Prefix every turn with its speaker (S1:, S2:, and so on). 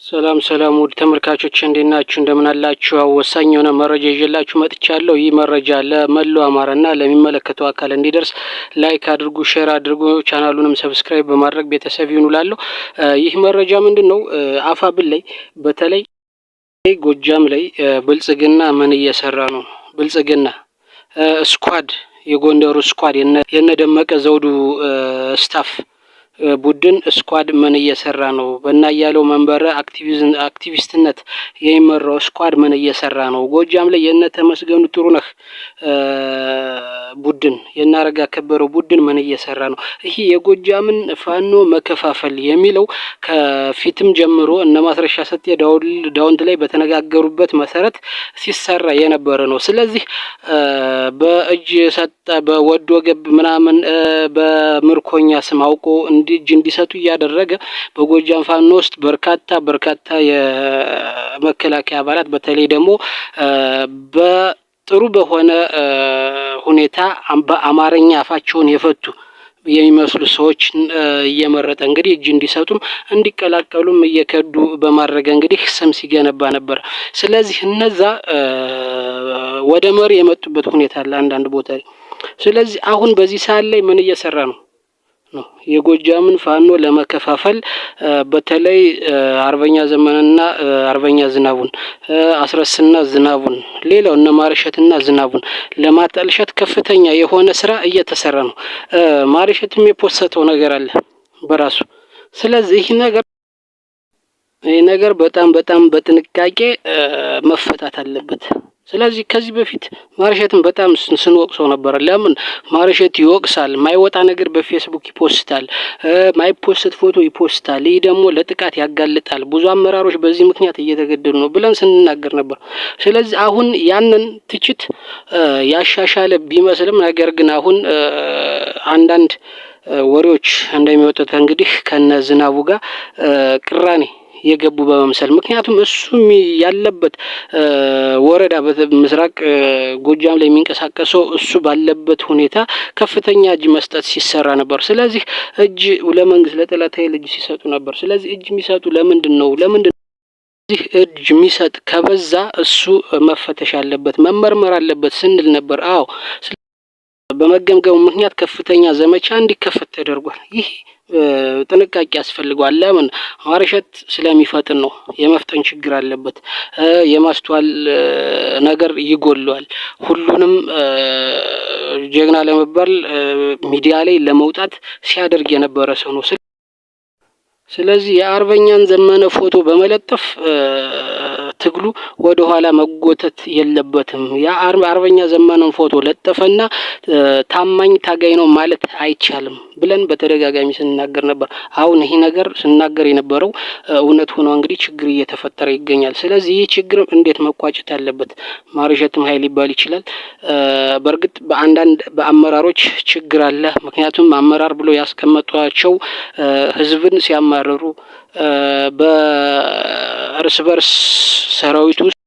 S1: ሰላም ሰላም ውድ ተመልካቾች እንዴት ናችሁ? እንደምን አላችሁ? ወሳኝ የሆነ መረጃ ይዤላችሁ መጥቻለሁ። ይህ መረጃ ለመላው አማራና ለሚመለከተው አካል እንዲደርስ ላይክ አድርጉ፣ ሼር አድርጉ፣ ቻናሉንም ሰብስክራይብ በማድረግ ቤተሰብ ይሁኑ እላለሁ። ይህ መረጃ ምንድነው? አፋብን ላይ በተለይ ጎጃም ላይ ብልጽግና ምን እየሰራ ነው? ብልጽግና ስኳድ የጎንደሩ ስኳድ የነ ደመቀ ዘውዱ ስታፍ ቡድን ስኳድ ምን እየሰራ ነው? በእናያለው መንበረ አክቲቪስትነት የሚመራው ስኳድ ምን እየሰራ ነው? ጎጃም ላይ የነ ተመስገኑ ጥሩነህ ቡድን የናረጋ ከበረው ቡድን ምን እየሰራ ነው? ይሄ የጎጃምን ፋኖ መከፋፈል የሚለው ከፊትም ጀምሮ እነ ማስረሻ ሰጤ ዳውንት ላይ በተነጋገሩበት መሰረት ሲሰራ የነበረ ነው። ስለዚህ በእጅ ሰጠ በወዶ ገብ ምናምን በምርኮኛ ስም አውቆ እጅ እንዲሰጡ እያደረገ በጎጃም ፋኖ ውስጥ በርካታ የመከላከያ አባላት በተለይ ደግሞ በጥሩ በሆነ ሁኔታ በአማርኛ አፋቸውን የፈቱ የሚመስሉ ሰዎች እየመረጠ እንግዲህ እጅ እንዲሰጡም እንዲቀላቀሉም እየከዱ በማድረግ እንግዲህ ስም ሲገነባ ነበር። ስለዚህ እነዛ ወደ መሪ የመጡበት ሁኔታ አለ አንዳንድ ቦታ ላይ። ስለዚህ አሁን በዚህ ሰዓት ላይ ምን እየሰራ ነው? የጎጃምን ፋኖ ለመከፋፈል በተለይ አርበኛ ዘመንና አርበኛ ዝናቡን አስረስና ዝናቡን ሌላው እነ ማርሸትና ዝናቡን ለማጠልሸት ከፍተኛ የሆነ ስራ እየተሰራ ነው። ማርሸትም የፖስተው ነገር አለ በራሱ። ስለዚህ ይህ ነገር በጣም በጥንቃቄ መፈታት አለበት። ስለዚህ ከዚህ በፊት ማርሸትን በጣም ስንወቅሰው ነበር። ለምን ማርሸት ይወቅሳል? ማይወጣ ነገር በፌስቡክ ይፖስታል፣ ማይፖስት ፎቶ ይፖስታል። ይህ ደግሞ ለጥቃት ያጋልጣል፣ ብዙ አመራሮች በዚህ ምክንያት እየተገደሉ ነው ብለን ስንናገር ነበር። ስለዚህ አሁን ያንን ትችት ያሻሻለ ቢመስልም ነገር ግን አሁን አንዳንድ ወሬዎች እንደሚወጡት እንግዲህ ከነ ዝናቡ ጋር ቅራኔ የገቡ በመምሰል ምክንያቱም እሱ ያለበት ወረዳ በምስራቅ ጎጃም ላይ የሚንቀሳቀሰው እሱ ባለበት ሁኔታ ከፍተኛ እጅ መስጠት ሲሰራ ነበር። ስለዚህ እጅ ለመንግስት ለጠላት ኃይል እጅ ሲሰጡ ነበር። ስለዚህ እጅ የሚሰጡ ለምንድን ነው እዚህ እጅ የሚሰጥ ከበዛ እሱ መፈተሽ አለበት መመርመር አለበት ስንል ነበር። አዎ በመገምገሙ ምክንያት ከፍተኛ ዘመቻ እንዲከፈት ተደርጓል። ይህ ጥንቃቄ ያስፈልገዋል። ለምን ማርሸት ስለሚፈጥን ነው። የመፍጠን ችግር አለበት። የማስተዋል ነገር ይጎለዋል። ሁሉንም ጀግና ለመባል ሚዲያ ላይ ለመውጣት ሲያደርግ የነበረ ሰው ነው። ስለዚህ የአርበኛን ዘመነ ፎቶ በመለጠፍ ትግሉ ወደ ኋላ መጎተት የለበትም። የአርበኛ ዘመነን ፎቶ ለጠፈና ታማኝ ታጋይ ነው ማለት አይቻልም ብለን በተደጋጋሚ ስንናገር ነበር። አሁን ይሄ ነገር ስንናገር የነበረው እውነት ሆኖ እንግዲህ ችግር እየተፈጠረ ይገኛል። ስለዚህ ይህ ችግር እንዴት መቋጨት አለበት? ማርሸትም ኃይል ሊባል ይችላል። በእርግጥ በአንዳንድ በአመራሮች ችግር አለ። ምክንያቱም አመራር ብሎ ያስቀመጧቸው ህዝብን ሲያማርሩ በእርስ በርስ ሰራዊት ውስጥ